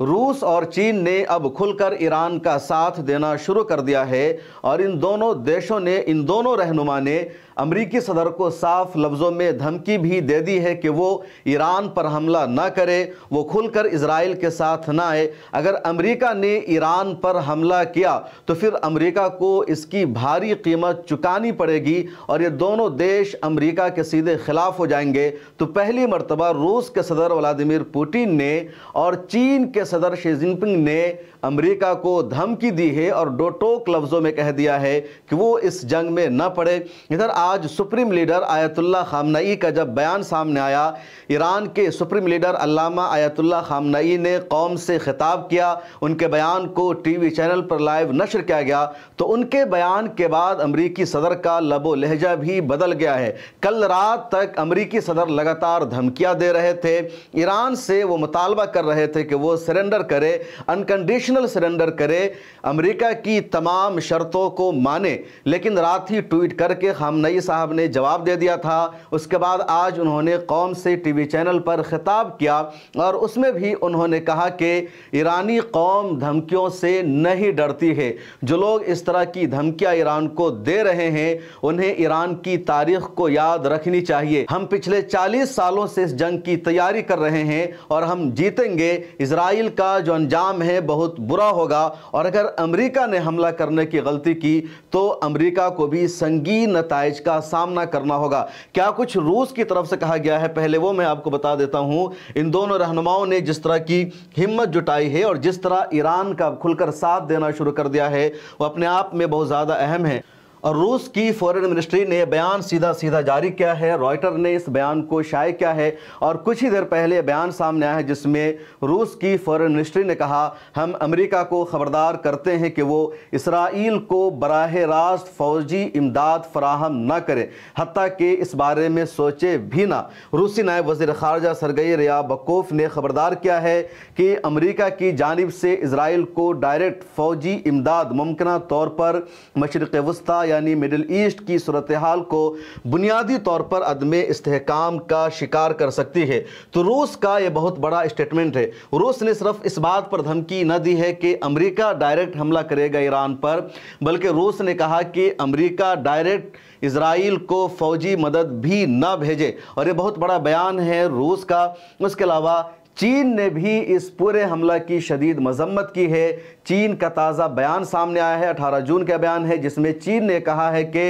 روس اور چین نے اب کھل کر ایران کا ساتھ دینا شروع کر دیا ہے اور ان دونوں رہنما نے امریکی صدر کو صاف لفظوں میں دھمکی بھی دے دی ہے کہ وہ ایران پر حملہ نہ کرے، وہ کھل کر اسرائیل کے ساتھ نہ آئے۔ اگر امریکہ نے ایران پر حملہ کیا تو پھر امریکہ کو اس کی بھاری قیمت چکانی پڑے گی اور یہ دونوں دیش امریکہ کے سیدھے خلاف ہو جائیں گے۔ تو پہلی مرتبہ روس کے صدر ولادیمیر پوٹین نے اور چین کے صدر شی جن پنگ نے امریکہ کو دھمکی دی ہے اور دو ٹوک لفظوں میں کہہ دیا ہے کہ وہ اس جنگ میں نہ پڑے۔ ادھر آج سپریم لیڈر آیت اللہ خامنئی کا جب بیان سامنے آیا، ایران کے سپریم لیڈر علامہ آیت اللہ خامنئی نے قوم سے خطاب کیا، ان کے بیان کو ٹی وی چینل پر لائیو نشر کیا گیا، تو ان کے بیان کے بعد امریکی صدر کا لب و لہجہ بھی بدل گیا ہے۔ کل رات تک امریکی صدر لگاتار دھمکیاں دے رہے تھے، ایران سے وہ مطالبہ کر رہے تھے کہ وہ سرنڈر کرے، انکنڈیشنل سرنڈر کرے، امریکہ کی تمام شرطوں کو مانے، لیکن رات ہی ٹویٹ کر کے خامنئی صاحب نے جواب دے دیا تھا۔ اس کے بعد آج انہوں نے قوم سے ٹی وی چینل پر خطاب کیا اور اس میں بھی انہوں نے کہا کہ ایرانی قوم دھمکیوں سے نہیں ڈرتی ہے۔ جو لوگ اس طرح کی دھمکیاں ایران کو دے رہے ہیں انہیں ایران کی تاریخ کو یاد رکھنی چاہیے۔ ہم پچھلے 40 سالوں سے اس جنگ کی تیاری کر رہے ہیں اور ہم جیتیں گے۔ اسرائیل کا جو انجام ہے بہت برا ہوگا اور اگر امریکہ نے حملہ کرنے کی غلطی کی تو امریکہ کو بھی سنگین نتائج کا سامنا کرنا ہوگا۔ کیا کچھ روس کی طرف سے کہا گیا ہے پہلے وہ میں آپ کو بتا دیتا ہوں۔ ان دونوں رہنماؤں نے جس طرح کی ہمت جٹائی ہے اور جس طرح ایران کا کھل کر ساتھ دینا شروع کر دیا ہے وہ اپنے آپ میں بہت زیادہ اہم ہے۔ اور روس کی فورن منسٹری نے بیان سیدھا جاری کیا ہے، رائٹر نے اس بیان کو شائع کیا ہے اور کچھ ہی دیر پہلے بیان سامنے آیا ہے جس میں روس کی فورن منسٹری نے کہا ہم امریکہ کو خبردار کرتے ہیں کہ وہ اسرائیل کو براہ راست فوجی امداد فراہم نہ کرے، حتیٰ کہ اس بارے میں سوچے بھی نہ۔ روسی نائب وزیر خارجہ سرگئی ریابکوف نے خبردار کیا ہے کہ امریکہ کی جانب سے اسرائیل کو ڈائریکٹ فوجی امداد ممکنہ طور پر مشرق وسطیٰ یعنی مڈل ایسٹ کی صورتحال کو بنیادی طور پر عدم استحکام کا شکار کر سکتی ہے۔ تو روس کا یہ بہت بڑا اسٹیٹمنٹ ہے۔ روس نے صرف اس بات پر دھمکی نہ دی ہے کہ امریکہ ڈائریکٹ حملہ کرے گا ایران پر، بلکہ روس نے کہا کہ امریکہ ڈائریکٹ اسرائیل کو فوجی مدد بھی نہ بھیجے، اور یہ بہت بڑا بیان ہے روس کا۔ اس کے علاوہ چین نے بھی اس پورے حملہ کی شدید مذمت کی ہے۔ چین کا تازہ بیان سامنے آیا ہے، 18 جون کا بیان ہے، جس میں چین نے کہا ہے کہ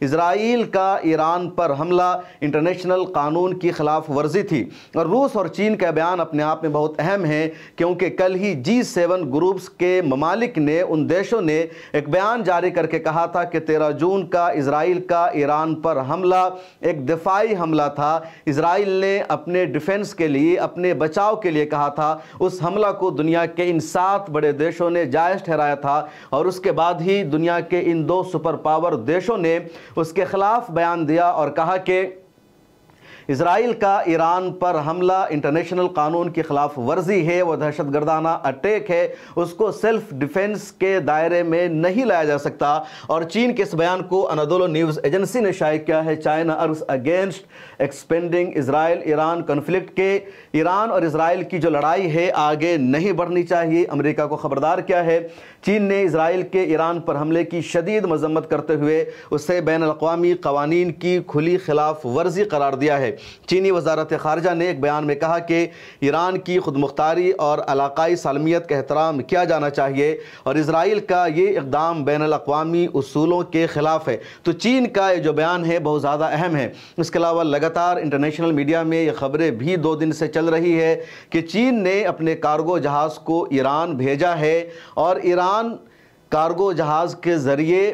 اسرائیل کا ایران پر حملہ انٹرنیشنل قانون کی خلاف ورزی تھی۔ اور روس اور چین کا بیان اپنے آپ میں بہت اہم ہے کیونکہ کل ہی G7 گروپس کے ممالک نے، ان دیشوں نے ایک بیان جاری کر کے کہا تھا کہ 13 جون کا اسرائیل کا ایران پر حملہ ایک دفاعی حملہ تھا۔ اسرائیل نے اپنے ڈیفنس کے لیے، اپنے بچاؤ کے لیے کہا تھا۔ اس حملہ کو دنیا کے ان 7 بڑے دیشوں نے جائز ٹھہرایا تھا اور اس کے بعد ہی دنیا کے ان 2 سپر پاور دیشوں نے اس کے خلاف بیان دیا اور کہا کہ اسرائیل کا ایران پر حملہ انٹرنیشنل قانون کی خلاف ورزی ہے، وہ دہشت گردانہ اٹیک ہے، اس کو سیلف ڈیفنس کے دائرے میں نہیں لایا جا سکتا۔ اور چین کے اس بیان کو انادولو نیوز ایجنسی نے شائع کیا ہے، چائنا ارگز اگینسٹ ایکسپینڈنگ اسرائیل ایران کنفلکٹ کے ایران اور اسرائیل کی جو لڑائی ہے آگے نہیں بڑھنی چاہیے، امریکہ کو خبردار کیا ہے۔ چین نے اسرائیل کے ایران پر حملے کی شدید مذمت کرتے ہوئے اسے بین الاقوامی قوانین کی کھلی خلاف ورزی قرار دیا ہے۔ چینی وزارت خارجہ نے ایک بیان میں کہا کہ ایران کی خود مختاری اور علاقائی سالمیت کا احترام کیا جانا چاہیے اور اسرائیل کا یہ اقدام بین الاقوامی اصولوں کے خلاف ہے۔ تو چین کا یہ جو بیان ہے بہت زیادہ اہم ہے۔ اس کے علاوہ لگاتار انٹرنیشنل میڈیا میں یہ خبریں بھی 2 دن سے چل رہی ہے کہ چین نے اپنے کارگو جہاز کو ایران بھیجا ہے اور ایران کارگو جہاز کے ذریعے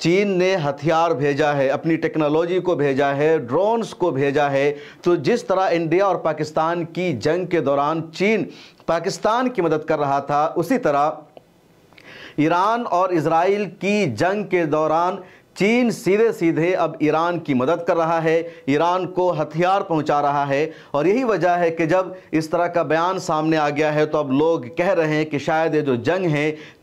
چین نے ہتھیار بھیجا ہے، اپنی ٹیکنالوجی کو بھیجا ہے، ڈرونز کو بھیجا ہے۔ تو جس طرح انڈیا اور پاکستان کی جنگ کے دوران چین پاکستان کی مدد کر رہا تھا، اسی طرح ایران اور اسرائیل کی جنگ کے دوران چین سیدھے اب ایران کی مدد کر رہا ہے، ایران کو ہتھیار پہنچا رہا ہے۔ اور یہی وجہ ہے کہ جب اس طرح کا بیان سامنے آ گیا ہے تو اب لوگ کہہ رہے ہیں کہ شاید یہ جو جنگ ہے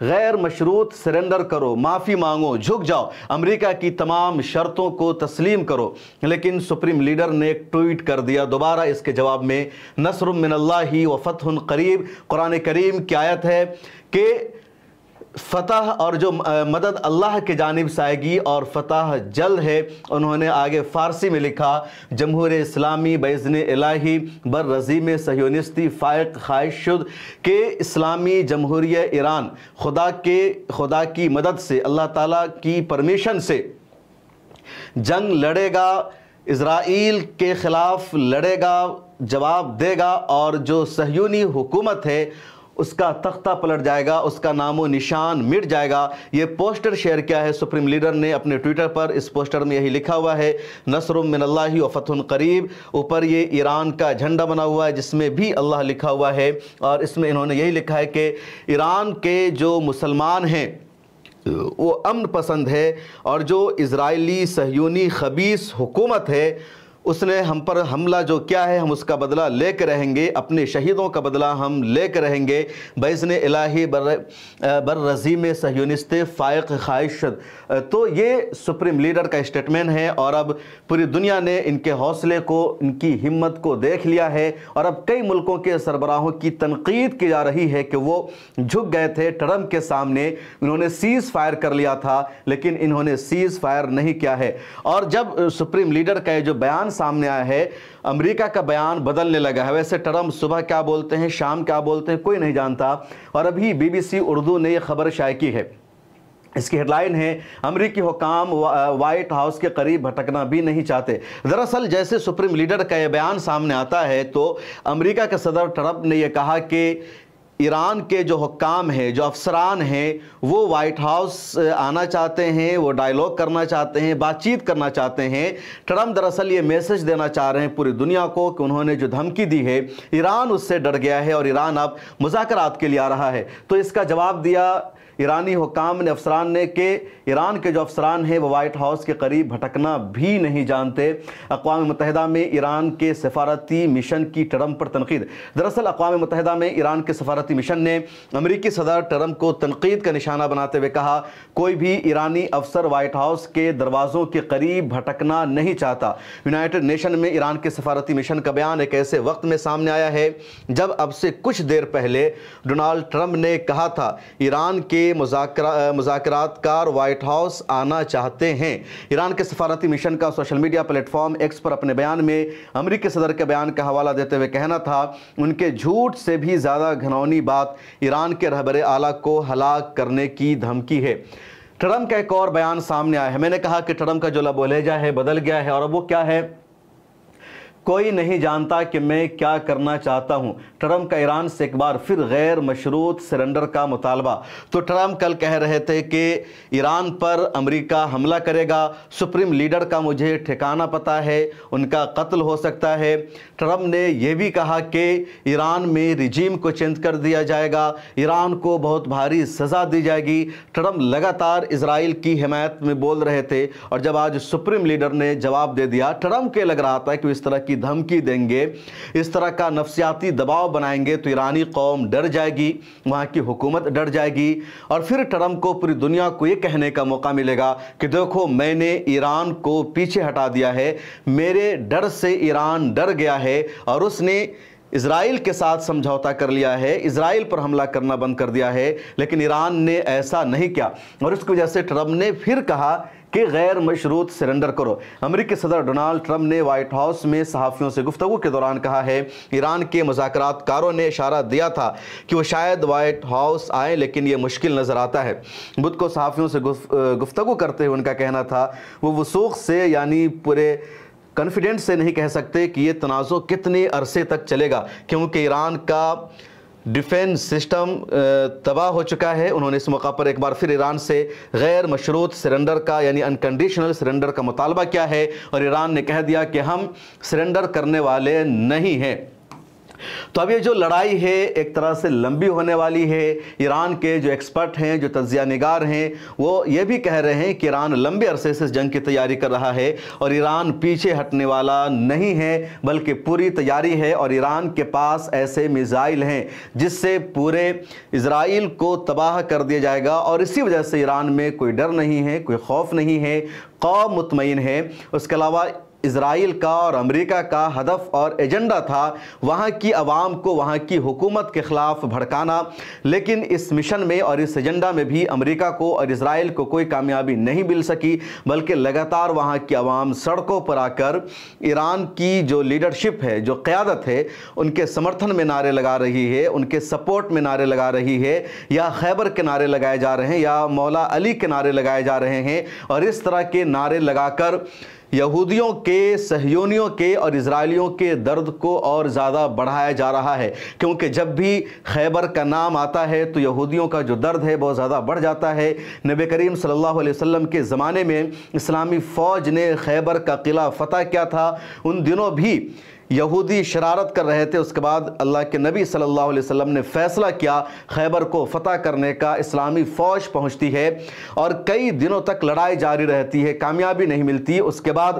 غیر مشروط سرنڈر کرو، معافی مانگو، جھک جاؤ، امریکہ کی تمام شرطوں کو تسلیم کرو۔ لیکن سپریم لیڈر نے ایک ٹویٹ کر دیا دوبارہ اس کے جواب میں، نصر من اللہ و فتح قریب، قرآن کریم کی آیت ہے کہ فتح اور جو مدد اللہ کی جانب سے آئے گی اور فتح جلد ہے۔ انہوں نے آگے فارسی میں لکھا، جمہوریہ اسلامی باذن الہی بر رژیم صہیونستی فائق خواہش شد کہ اسلامی جمہوریہ ایران خدا کی مدد سے، اللہ تعالیٰ کی پرمیشن سے جنگ لڑے گا، اسرائیل کے خلاف لڑے گا، جواب دے گا، اور جو صہیونی حکومت ہے اس کا تختہ پلٹ جائے گا، اس کا نام و نشان مٹ جائے گا۔ یہ پوسٹر شیئر کیا ہے سپریم لیڈر نے اپنے ٹویٹر پر۔ اس پوسٹر میں یہی لکھا ہوا ہے، نصر من اللہ و فتح قریب۔ اوپر یہ ایران کا جھنڈا بنا ہوا ہے جس میں بھی اللہ لکھا ہوا ہے، اور اس میں انہوں نے یہی لکھا ہے کہ ایران کے جو مسلمان ہیں وہ امن پسند ہے، اور جو اسرائیلی صہیونی خبیث حکومت ہے اس نے ہم پر حملہ جو کیا ہے ہم اس کا بدلہ لے کے رہیں گے، اپنے شہیدوں کا بدلہ ہم لے کے رہیں گے، باذن الہی بر رژیم صہیونست فائق خواہش شد۔ تو یہ سپریم لیڈر کا اسٹیٹمنٹ ہے، اور اب پوری دنیا نے ان کے حوصلے کو، ان کی ہمت کو دیکھ لیا ہے، اور اب کئی ملکوں کے سربراہوں کی تنقید کی جا رہی ہے کہ وہ جھک گئے تھے ٹرمپ کے سامنے، انہوں نے سیز فائر کر لیا تھا لیکن انہوں نے سیز فائر نہیں کیا ہے۔ اور جب سپریم لیڈر کا یہ جو بیان سامنے آیا ہے، امریکہ کا بیان بدلنے لگا ہے۔ ویسے ٹرمپ صبح کیا بولتے ہیں، شام کیا بولتے ہیں، کوئی نہیں جانتا، اور ابھی BBC اردو نے یہ خبر شائع کی ہے۔ اس کی ہیڈ لائن ہے، امریکی حکام وائٹ ہاؤس کے قریب بھٹکنا بھی نہیں چاہتے۔ دراصل جیسے سپریم لیڈر کا یہ بیان سامنے آتا ہے تو امریکہ کے صدر ٹرمپ نے یہ کہا کہ ایران کے جو حکام ہیں، جو افسران ہیں، وہ وائٹ ہاؤس آنا چاہتے ہیں، وہ ڈائیلاگ کرنا چاہتے ہیں، بات چیت کرنا چاہتے ہیں۔ ٹرمپ دراصل یہ میسج دینا چاہ رہے ہیں پوری دنیا کو کہ انہوں نے جو دھمکی دی ہے، ایران اس سے ڈر گیا ہے اور ایران اب مذاکرات کے لیے آ رہا ہے۔ تو اس کا جواب دیا ایرانی حکام نے، افسران نے، کہ ایران کے جو افسران ہیں وہ وائٹ ہاؤس کے قریب بھٹکنا بھی نہیں جانتے۔ اقوام متحدہ میں ایران کے سفارتی مشن کی ٹرمپ پر تنقید۔ دراصل اقوام متحدہ میں ایران کے سفارتی مشن نے امریکی صدر ٹرمپ کو تنقید کا نشانہ بناتے ہوئے کہا، کوئی بھی ایرانی افسر وائٹ ہاؤس کے دروازوں کے قریب بھٹکنا نہیں چاہتا۔ یونائٹڈ نیشن میں ایران کے سفارتی مشن کا بیان ایک ایسے وقت میں سامنے آیا ہے جب اب سے کچھ دیر پہلے ڈونالڈ ٹرمپ نے کہا تھا ایران کے مذاکرات کار وائٹ ہاؤس آنا چاہتے ہیں۔ ایران کے سفارتی مشن کا social media platform X پر اپنے بیان میں امریکی صدر کے بیان کا حوالہ دیتے ہوئے کہنا تھا، ان کے جھوٹ سے بھی زیادہ گھناؤنی بات ایران کے رہبر اعلیٰ کو ہلاک کرنے کی دھمکی ہے۔ ٹرمپ کا ایک اور بیان سامنے آیا ہے۔ میں نے کہا کہ ٹرمپ کا جو لب و لہجہ ہے بدل گیا ہے، اور اب وہ کیا ہے، کوئی نہیں جانتا کہ میں کیا کرنا چاہتا ہوں۔ ٹرمپ کا ایران سے ایک بار پھر غیر مشروط سرنڈر کا مطالبہ۔ تو ٹرمپ کل کہہ رہے تھے کہ ایران پر امریکہ حملہ کرے گا، سپریم لیڈر کا مجھے ٹھکانہ پتہ ہے، ان کا قتل ہو سکتا ہے۔ ٹرمپ نے یہ بھی کہا کہ ایران میں رجیم کو چینج کر دیا جائے گا، ایران کو بہت بھاری سزا دی جائے گی۔ ٹرمپ لگاتار اسرائیل کی حمایت میں بول رہے تھے، اور جب آج سپریم لیڈر نے جواب دے دیا، ٹرمپ کے لگ رہا تھا کہ اس طرح کی دھمکی دیں گے، اس طرح کا نفسیاتی دباؤ بنائیں گے تو ایرانی قوم ڈر جائے گی، وہاں کی حکومت ڈر جائے گی، اور پھر ٹرمپ کو پوری دنیا کو یہ کہنے کا موقع ملے گا کہ دیکھو میں نے ایران کو پیچھے ہٹا دیا ہے، میرے ڈر سے ایران ڈر گیا ہے اور اس نے اسرائیل کے ساتھ سمجھوتا کر لیا ہے، اسرائیل پر حملہ کرنا بند کر دیا ہے، لیکن ایران نے ایسا نہیں کیا، اور اس کی وجہ سے ٹرمپ نے پھر کہا کہ غیر مشروط سرنڈر کرو۔ امریکی صدر ڈونالڈ ٹرمپ نے وائٹ ہاؤس میں صحافیوں سے گفتگو کے دوران کہا ہے، ایران کے مذاکرات کاروں نے اشارہ دیا تھا کہ وہ شاید وائٹ ہاؤس آئیں، لیکن یہ مشکل نظر آتا ہے۔ بدھ کو صحافیوں سے گفتگو کرتے ہوئے ان کا کہنا تھا، وہ وثوق سے یعنی پورے کانفیڈنس سے نہیں کہہ سکتے کہ یہ تنازع کتنے عرصے تک چلے گا، کیونکہ ایران کا ڈیفنس سسٹم تباہ ہو چکا ہے۔ انہوں نے اس موقع پر ایک بار پھر ایران سے غیر مشروط سرنڈر کا یعنی انکنڈیشنل سرنڈر کا مطالبہ کیا ہے، اور ایران نے کہہ دیا کہ ہم سرنڈر کرنے والے نہیں ہیں۔ تو اب یہ جو لڑائی ہے ایک طرح سے لمبی ہونے والی ہے۔ ایران کے جو ایکسپرٹ ہیں، جو تجزیہ نگار ہیں، وہ یہ بھی کہہ رہے ہیں کہ ایران لمبے عرصے سے اس جنگ کی تیاری کر رہا ہے اور ایران پیچھے ہٹنے والا نہیں ہے بلکہ پوری تیاری ہے، اور ایران کے پاس ایسے میزائل ہیں جس سے پورے اسرائیل کو تباہ کر دیا جائے گا، اور اسی وجہ سے ایران میں کوئی ڈر نہیں ہے، کوئی خوف نہیں ہے، قوم مطمئن ہے۔ اس کے علاوہ اسرائیل کا اور امریکہ کا ہدف اور ایجنڈا تھا وہاں کی عوام کو وہاں کی حکومت کے خلاف بھڑکانا، لیکن اس مشن میں اور اس ایجنڈا میں بھی امریکہ کو اور اسرائیل کو کوئی کامیابی نہیں مل سکی، بلکہ لگاتار وہاں کی عوام سڑکوں پر آ کر ایران کی جو لیڈرشپ ہے، جو قیادت ہے، ان کے سمرتھن میں نعرے لگا رہی ہے، ان کے سپورٹ میں نعرے لگا رہی ہے، یا خیبر کے نعرے لگائے جا رہے ہیں، یا مولا علی کے نعرے لگائے جا رہے ہیں، اور اس طرح کے نعرے لگا کر یہودیوں کے، صہیونیوں کے اور اسرائیلیوں کے درد کو اور زیادہ بڑھایا جا رہا ہے، کیونکہ جب بھی خیبر کا نام آتا ہے تو یہودیوں کا جو درد ہے بہت زیادہ بڑھ جاتا ہے۔ نبی کریم صلی اللہ علیہ وسلم کے زمانے میں اسلامی فوج نے خیبر کا قلعہ فتح کیا تھا، ان دنوں بھی یہودی شرارت کر رہے تھے۔ اس کے بعد اللہ کے نبی صلی اللہ علیہ وسلم نے فیصلہ کیا خیبر کو فتح کرنے کا، اسلامی فوج پہنچتی ہے اور کئی دنوں تک لڑائی جاری رہتی ہے، کامیابی نہیں ملتی۔ اس کے بعد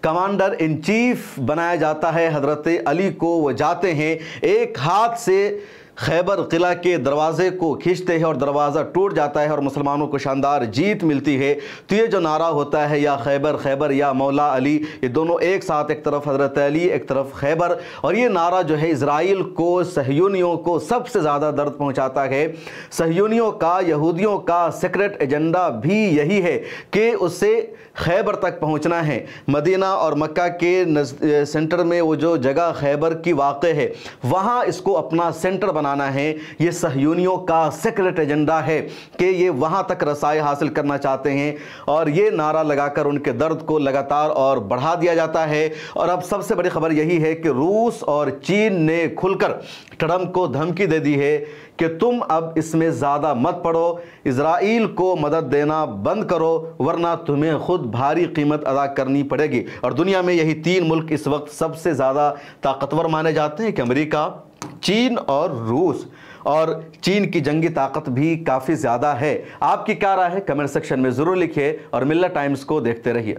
کمانڈر ان چیف بنایا جاتا ہے حضرت علی کو، وہ جاتے ہیں، ایک ہاتھ سے خیبر قلعہ کے دروازے کو کھینچتے ہیں اور دروازہ ٹوٹ جاتا ہے اور مسلمانوں کو شاندار جیت ملتی ہے۔ تو یہ جو نعرہ ہوتا ہے، یا خیبر خیبر یا مولا علی، یہ دونوں ایک ساتھ، ایک طرف حضرت علی ایک طرف خیبر، اور یہ نعرہ جو ہے اسرائیل کو، صہیونیوں کو سب سے زیادہ درد پہنچاتا ہے۔ صہیونیوں کا، یہودیوں کا سیکرٹ ایجنڈا بھی یہی ہے کہ اسے خیبر تک پہنچنا ہے۔ مدینہ اور مکہ کے سینٹر میں وہ جو جگہ خیبر کی واقع ہے، وہاں اس کو اپنا سینٹر بنانا ہے۔ یہ صہیونیوں کا سیکرٹ ایجنڈا ہے کہ یہ وہاں تک رسائی حاصل کرنا چاہتے ہیں، اور یہ نعرہ لگا کر ان کے درد کو لگاتار اور بڑھا دیا جاتا ہے۔ اور اب سب سے بڑی خبر یہی ہے کہ روس اور چین نے کھل کر ٹرمپ کو دھمکی دے دی ہے کہ تم اب اس میں زیادہ مت پڑو، اسرائیل کو مدد دینا بند کرو، ورنہ تمہیں خود بھاری قیمت ادا کرنی پڑے گی۔ اور دنیا میں یہی تین ملک اس وقت سب سے زیادہ طاقتور مانے جاتے ہیں کہ امریکہ، چین اور روس، اور چین کی جنگی طاقت بھی کافی زیادہ ہے۔ آپ کی کیا رائے ہے؟ کمنٹ سیکشن میں ضرور لکھیے اور ملت ٹائمز کو دیکھتے رہیے۔